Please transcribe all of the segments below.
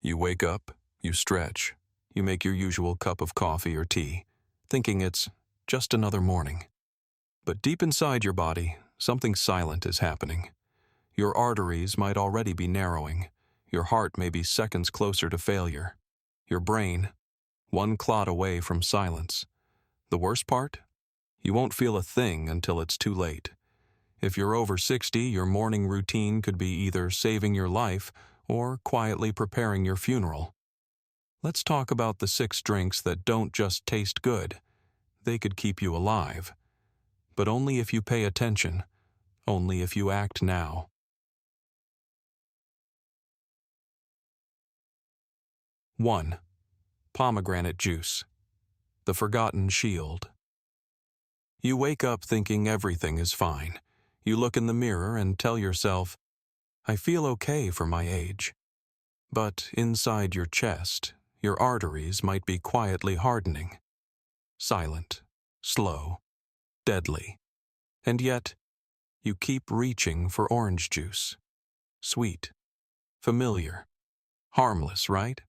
You wake up, you stretch, you make your usual cup of coffee or tea, thinking it's just another morning. But deep inside your body, something silent is happening. Your arteries might already be narrowing. Your heart may be seconds closer to failure. Your brain, one clot away from silence. The worst part? You won't feel a thing until it's too late. If you're over 60, your morning routine could be either saving your life or quietly preparing your funeral. Let's talk about the 6 drinks that don't just taste good. They could keep you alive. But only if you pay attention. Only if you act now. 1. Pomegranate juice. The forgotten shield. You wake up thinking everything is fine. You look in the mirror and tell yourself, I feel okay for my age. But inside your chest, your arteries might be quietly hardening. Silent, slow, deadly. And yet, you keep reaching for orange juice. Sweet, familiar, harmless, right?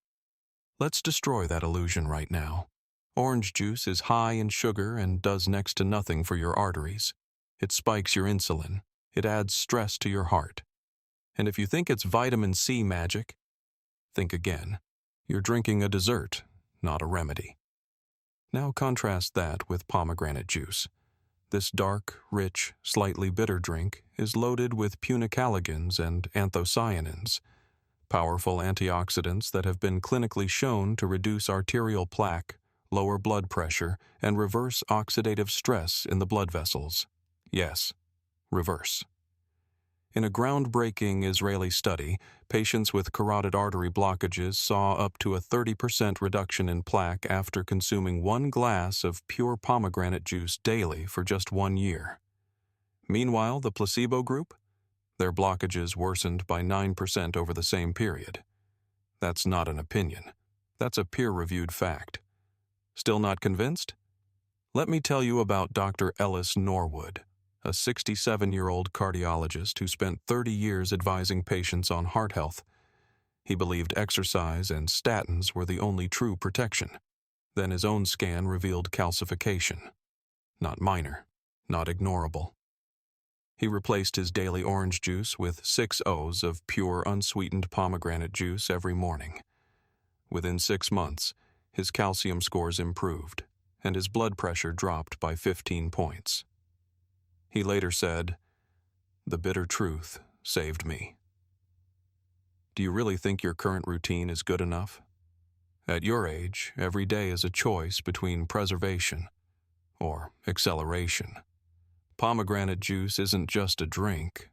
Let's destroy that illusion right now. Orange juice is high in sugar and does next to nothing for your arteries. It spikes your insulin. It adds stress to your heart. And if you think it's vitamin C magic, think again. You're drinking a dessert, not a remedy. Now contrast that with pomegranate juice. This dark, rich, slightly bitter drink is loaded with punicalagins and anthocyanins, powerful antioxidants that have been clinically shown to reduce arterial plaque, lower blood pressure, and reverse oxidative stress in the blood vessels. Yes, reverse. In a groundbreaking Israeli study, patients with carotid artery blockages saw up to a 30% reduction in plaque after consuming 1 glass of pure pomegranate juice daily for just 1 year. Meanwhile, the placebo group? Their blockages worsened by 9% over the same period. That's not an opinion. That's a peer-reviewed fact. Still not convinced? Let me tell you about Dr. Ellis Norwood, a 67-year-old cardiologist who spent 30 years advising patients on heart health. He believed exercise and statins were the only true protection. Then his own scan revealed calcification. Not minor, not ignorable. He replaced his daily orange juice with 6 O's of pure unsweetened pomegranate juice every morning. Within 6 months, his calcium scores improved, and his blood pressure dropped by 15 points. He later said, "The bitter truth saved me." Do you really think your current routine is good enough? At your age, every day is a choice between preservation or acceleration. Pomegranate juice isn't just a drink.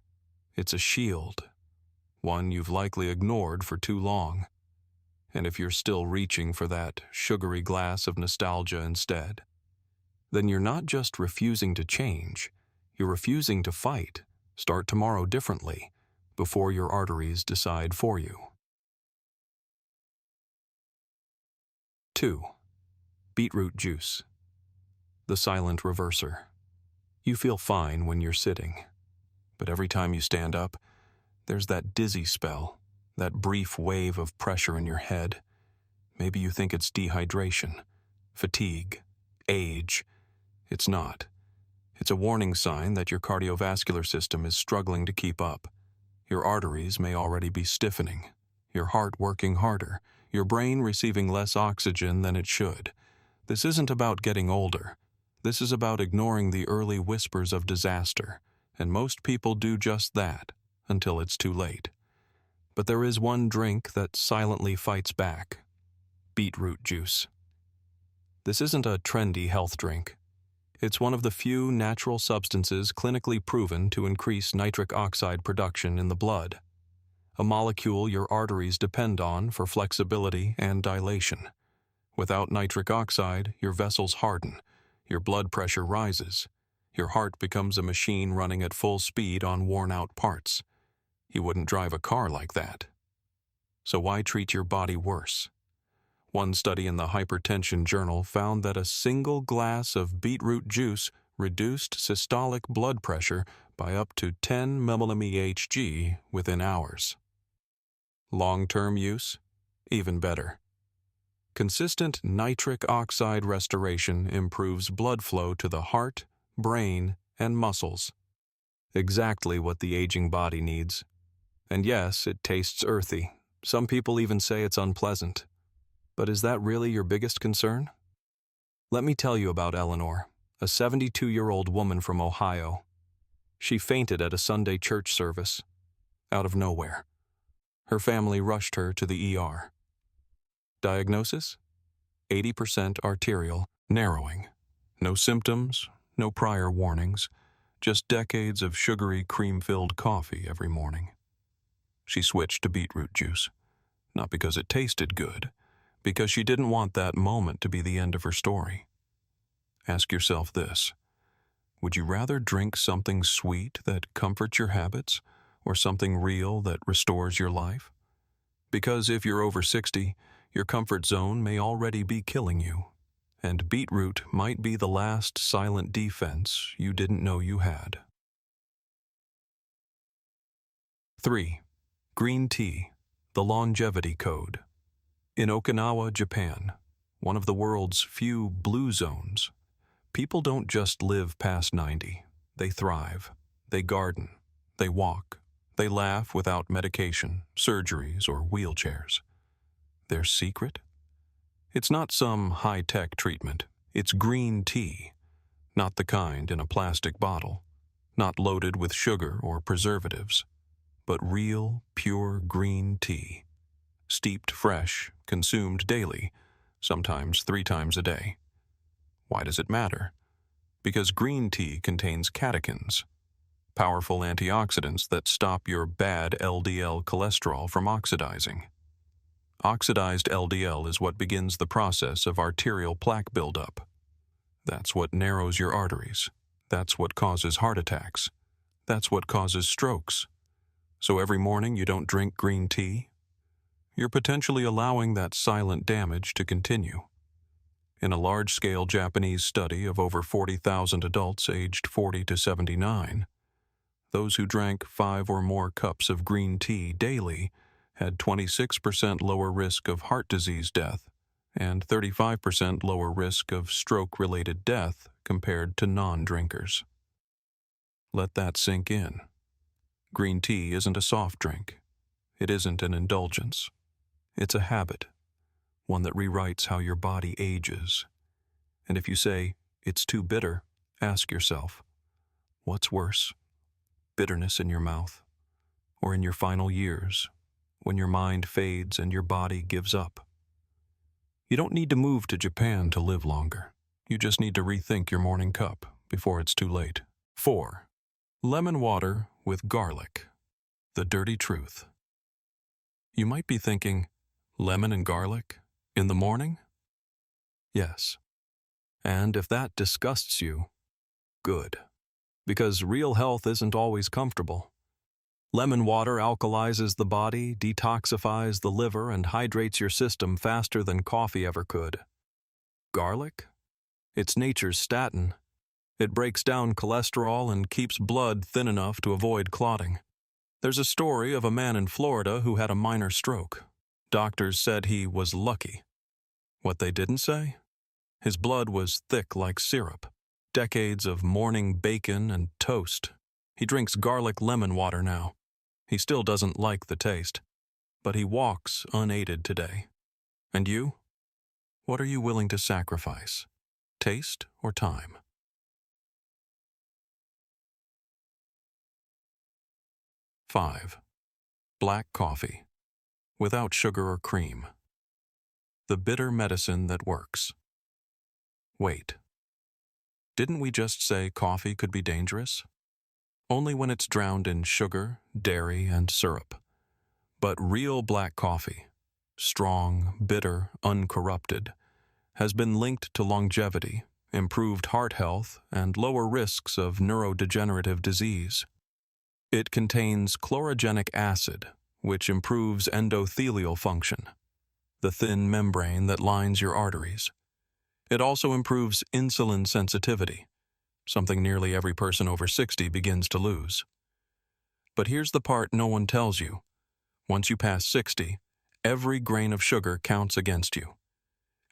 It's a shield, one you've likely ignored for too long. And if you're still reaching for that sugary glass of nostalgia instead, then you're not just refusing to change, you're refusing to fight, start tomorrow differently, before your arteries decide for you. 2. Beetroot juice. The silent reverser. You feel fine when you're sitting, but every time you stand up, there's that dizzy spell, that brief wave of pressure in your head. Maybe you think it's dehydration, fatigue, age. It's not. It's a warning sign that your cardiovascular system is struggling to keep up. Your arteries may already be stiffening, your heart working harder, your brain receiving less oxygen than it should. This isn't about getting older. This is about ignoring the early whispers of disaster, and most people do just that until it's too late. But there is one drink that silently fights back: beetroot juice. This isn't a trendy health drink. It's one of the few natural substances clinically proven to increase nitric oxide production in the blood, a molecule your arteries depend on for flexibility and dilation. Without nitric oxide, your vessels harden, your blood pressure rises, your heart becomes a machine running at full speed on worn-out parts. You wouldn't drive a car like that. So why treat your body worse? One study in the Hypertension Journal found that a single glass of beetroot juice reduced systolic blood pressure by up to 10 mmHg within hours. Long-term use? Even better. Consistent nitric oxide restoration improves blood flow to the heart, brain, and muscles. Exactly what the aging body needs. And yes, it tastes earthy. Some people even say it's unpleasant. But is that really your biggest concern? Let me tell you about Eleanor, a 72-year-old woman from Ohio. She fainted at a Sunday church service, out of nowhere. Her family rushed her to the ER. Diagnosis? 80% arterial narrowing. No symptoms, no prior warnings, just decades of sugary, cream-filled coffee every morning. She switched to beetroot juice, not because it tasted good, because she didn't want that moment to be the end of her story. Ask yourself this: would you rather drink something sweet that comforts your habits, or something real that restores your life? Because if you're over 60, your comfort zone may already be killing you, and beetroot might be the last silent defense you didn't know you had. 3. Green tea, the longevity code. In Okinawa, Japan, one of the world's few blue zones, people don't just live past 90. They thrive. They garden. They walk. They laugh without medication, surgeries, or wheelchairs. Their secret? It's not some high-tech treatment. It's green tea. Not the kind in a plastic bottle. Not loaded with sugar or preservatives. But real, pure green tea. Steeped fresh, consumed daily, sometimes 3 times a day. Why does it matter? Because green tea contains catechins, powerful antioxidants that stop your bad LDL cholesterol from oxidizing. Oxidized LDL is what begins the process of arterial plaque buildup. That's what narrows your arteries. That's what causes heart attacks. That's what causes strokes. So every morning you don't drink green tea? You're potentially allowing that silent damage to continue. In a large-scale Japanese study of over 40,000 adults aged 40 to 79, those who drank 5 or more cups of green tea daily had 26% lower risk of heart disease death and 35% lower risk of stroke-related death compared to non-drinkers. Let that sink in. Green tea isn't a soft drink. It isn't an indulgence. It's a habit, one that rewrites how your body ages. And if you say, it's too bitter, ask yourself, what's worse? Bitterness in your mouth, or in your final years, when your mind fades and your body gives up? You don't need to move to Japan to live longer. You just need to rethink your morning cup before it's too late. 4. Lemon water with garlic. The dirty truth. You might be thinking, lemon and garlic? In the morning? Yes. And if that disgusts you, good. Because real health isn't always comfortable. Lemon water alkalizes the body, detoxifies the liver, and hydrates your system faster than coffee ever could. Garlic? It's nature's statin. It breaks down cholesterol and keeps blood thin enough to avoid clotting. There's a story of a man in Florida who had a minor stroke. Doctors said he was lucky. What they didn't say? His blood was thick like syrup. Decades of morning bacon and toast. He drinks garlic lemon water now. He still doesn't like the taste, but he walks unaided today. And you? What are you willing to sacrifice? Taste or time? 5. Black coffee, without sugar or cream. The bitter medicine that works. Wait. Didn't we just say coffee could be dangerous? Only when it's drowned in sugar, dairy, and syrup. But real black coffee, strong, bitter, uncorrupted, has been linked to longevity, improved heart health, and lower risks of neurodegenerative disease. It contains chlorogenic acid, which improves endothelial function, the thin membrane that lines your arteries. It also improves insulin sensitivity, something nearly every person over 60 begins to lose. But here's the part no one tells you. Once you pass 60, Every grain of sugar counts against you.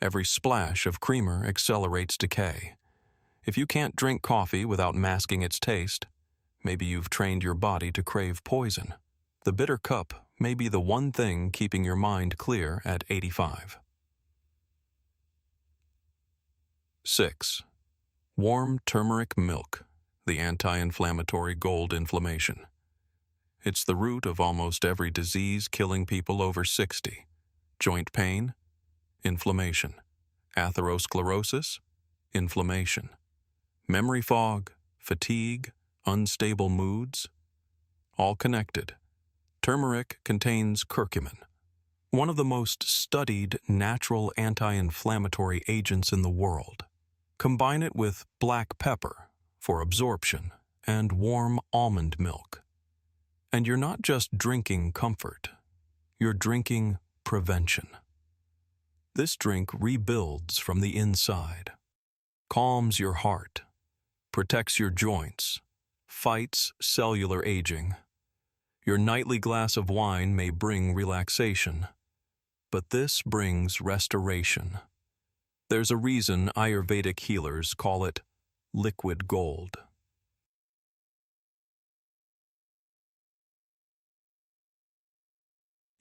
Every splash of creamer accelerates decay. If you can't drink coffee without masking its taste, maybe you've trained your body to crave poison. The bitter cup may be the one thing keeping your mind clear at 85. 6. Warm turmeric milk, the anti-inflammatory gold inflammation. It's the root of almost every disease killing people over 60. Joint pain, inflammation. Atherosclerosis, inflammation. Memory fog, fatigue, unstable moods, all connected. Turmeric contains curcumin, one of the most studied natural anti-inflammatory agents in the world. Combine it with black pepper for absorption and warm almond milk. And you're not just drinking comfort, you're drinking prevention. This drink rebuilds from the inside, calms your heart, protects your joints, fights cellular aging. Your nightly glass of wine may bring relaxation, but this brings restoration. There's a reason Ayurvedic healers call it liquid gold.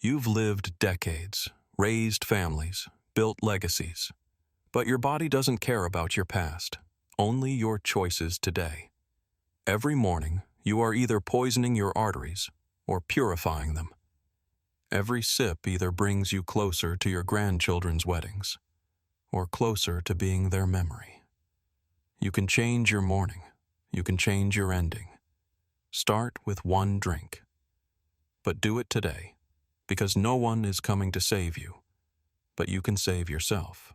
You've lived decades, raised families, built legacies, but your body doesn't care about your past, only your choices today. Every morning, you are either poisoning your arteries or purifying them. Every sip either brings you closer to your grandchildren's weddings or closer to being their memory. You can change your morning. You can change your ending. Start with one drink. But do it today, because no one is coming to save you, but you can save yourself.